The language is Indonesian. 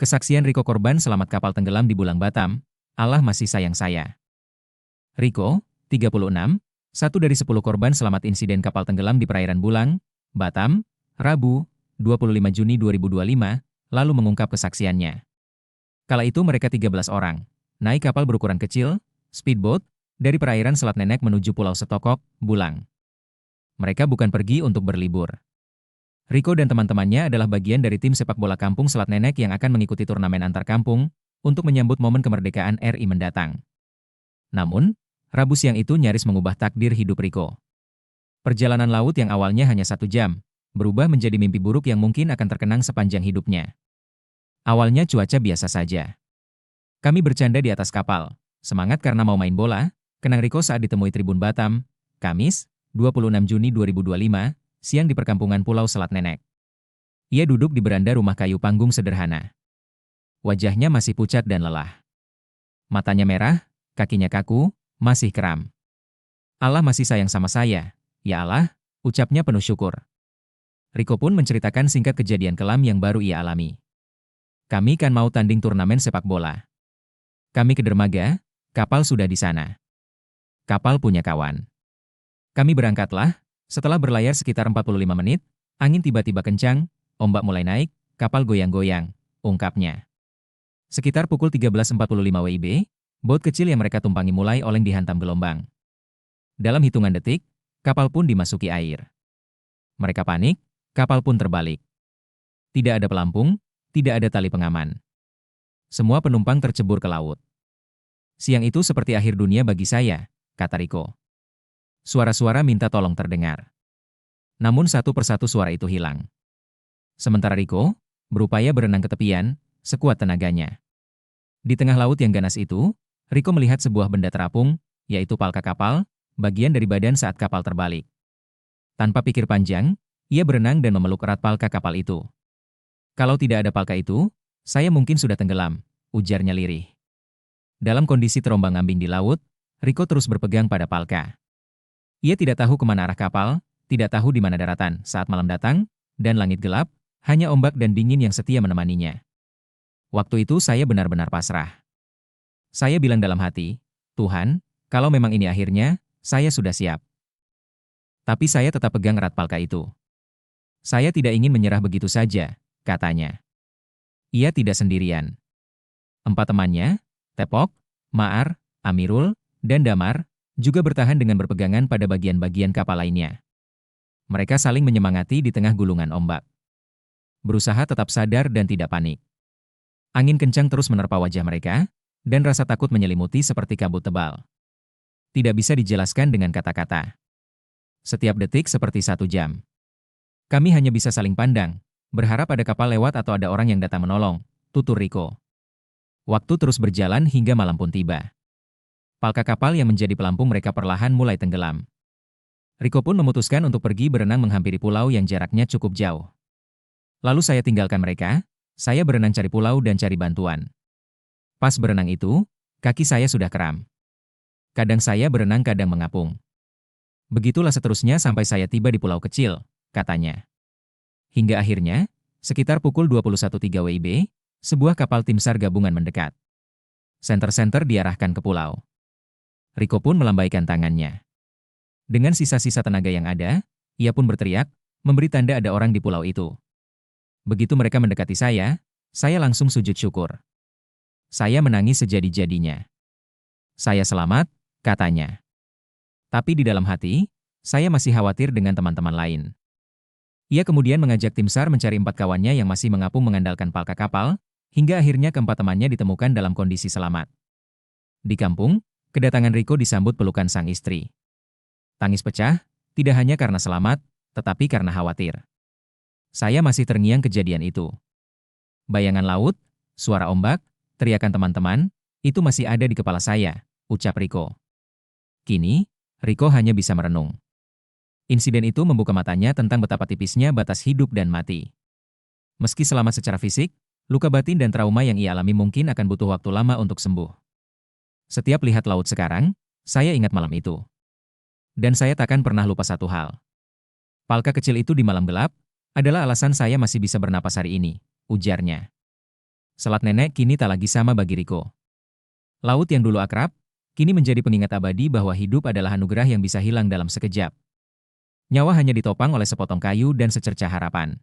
Kesaksian Riko korban selamat kapal tenggelam di Bulang Batam, Allah masih sayang saya. Riko, 36, satu dari 10 korban selamat insiden kapal tenggelam di perairan Bulang, Batam, Rabu, 25 Juni 2025, lalu mengungkap kesaksiannya. Kala itu mereka 13 orang, naik kapal berukuran kecil, speedboat, dari perairan Selat Nenek menuju Pulau Setokok, Bulang. Mereka bukan pergi untuk berlibur. Riko dan teman-temannya adalah bagian dari tim sepak bola kampung Selat Nenek yang akan mengikuti turnamen antar kampung untuk menyambut momen kemerdekaan RI mendatang. Namun, Rabu siang itu nyaris mengubah takdir hidup Riko. Perjalanan laut yang awalnya hanya 1 jam, berubah menjadi mimpi buruk yang mungkin akan terkenang sepanjang hidupnya. Awalnya cuaca biasa saja. Kami bercanda di atas kapal, semangat karena mau main bola, kenang Riko saat ditemui Tribun Batam, Kamis, 26 Juni 2025, siang di perkampungan Pulau Selat Nenek. Ia duduk di beranda rumah kayu panggung sederhana. Wajahnya masih pucat dan lelah. Matanya merah, kakinya kaku, masih kram. Allah masih sayang sama saya, ya Allah, ucapnya penuh syukur. Riko pun menceritakan singkat kejadian kelam yang baru ia alami. Kami kan mau tanding turnamen sepak bola. Kami ke dermaga, kapal sudah di sana. Kapal punya kawan. Kami berangkatlah. Setelah berlayar sekitar 45 menit, angin tiba-tiba kencang, ombak mulai naik, kapal goyang-goyang, ungkapnya. Sekitar pukul 13.45 WIB, bot kecil yang mereka tumpangi mulai oleng dihantam gelombang. Dalam hitungan detik, kapal pun dimasuki air. Mereka panik, kapal pun terbalik. Tidak ada pelampung, tidak ada tali pengaman. Semua penumpang tercebur ke laut. Siang itu seperti akhir dunia bagi saya, kata Riko. Suara-suara minta tolong terdengar. Namun satu persatu suara itu hilang. Sementara Riko berupaya berenang ke tepian, sekuat tenaganya. Di tengah laut yang ganas itu, Riko melihat sebuah benda terapung, yaitu palka kapal, bagian dari badan saat kapal terbalik. Tanpa pikir panjang, ia berenang dan memeluk erat palka kapal itu. Kalau tidak ada palka itu, saya mungkin sudah tenggelam, ujarnya lirih. Dalam kondisi terombang-ambing di laut, Riko terus berpegang pada palka. Ia tidak tahu kemana arah kapal, tidak tahu di mana daratan saat malam datang, dan langit gelap, hanya ombak dan dingin yang setia menemaninya. Waktu itu saya benar-benar pasrah. Saya bilang dalam hati, Tuhan, kalau memang ini akhirnya, saya sudah siap. Tapi saya tetap pegang erat palka itu. Saya tidak ingin menyerah begitu saja, katanya. Ia tidak sendirian. 4 temannya, Tepok, Maar, Amirul, dan Damar, juga bertahan dengan berpegangan pada bagian-bagian kapal lainnya. Mereka saling menyemangati di tengah gulungan ombak. Berusaha tetap sadar dan tidak panik. Angin kencang terus menerpa wajah mereka, dan rasa takut menyelimuti seperti kabut tebal. Tidak bisa dijelaskan dengan kata-kata. Setiap detik seperti 1 jam. Kami hanya bisa saling pandang, berharap ada kapal lewat atau ada orang yang datang menolong, tutur Riko. Waktu terus berjalan hingga malam pun tiba. Palka kapal yang menjadi pelampung mereka perlahan mulai tenggelam. Riko pun memutuskan untuk pergi berenang menghampiri pulau yang jaraknya cukup jauh. Lalu saya tinggalkan mereka, saya berenang cari pulau dan cari bantuan. Pas berenang itu, kaki saya sudah kram. Kadang saya berenang kadang mengapung. Begitulah seterusnya sampai saya tiba di pulau kecil, katanya. Hingga akhirnya, sekitar pukul 21.03 WIB, sebuah kapal tim SAR gabungan mendekat. Senter-senter diarahkan ke pulau. Riko pun melambaikan tangannya. Dengan sisa-sisa tenaga yang ada, ia pun berteriak, memberi tanda ada orang di pulau itu. Begitu mereka mendekati saya langsung sujud syukur. Saya menangis sejadi-jadinya. Saya selamat, katanya. Tapi di dalam hati, saya masih khawatir dengan teman-teman lain. Ia kemudian mengajak tim SAR mencari 4 kawannya yang masih mengapung mengandalkan palka kapal, hingga akhirnya ke-4 temannya ditemukan dalam kondisi selamat. Di kampung, kedatangan Riko disambut pelukan sang istri. Tangis pecah, tidak hanya karena selamat, tetapi karena khawatir. Saya masih terngiang kejadian itu. Bayangan laut, suara ombak, teriakan teman-teman, itu masih ada di kepala saya, ucap Riko. Kini, Riko hanya bisa merenung. Insiden itu membuka matanya tentang betapa tipisnya batas hidup dan mati. Meski selamat secara fisik, luka batin dan trauma yang ia alami mungkin akan butuh waktu lama untuk sembuh. Setiap lihat laut sekarang, saya ingat malam itu. Dan saya takkan pernah lupa satu hal. Palka kecil itu di malam gelap adalah alasan saya masih bisa bernapas hari ini, ujarnya. Selat nenek kini tak lagi sama bagi Riko. Laut yang dulu akrab, kini menjadi pengingat abadi bahwa hidup adalah anugerah yang bisa hilang dalam sekejap. Nyawa hanya ditopang oleh sepotong kayu dan secercah harapan.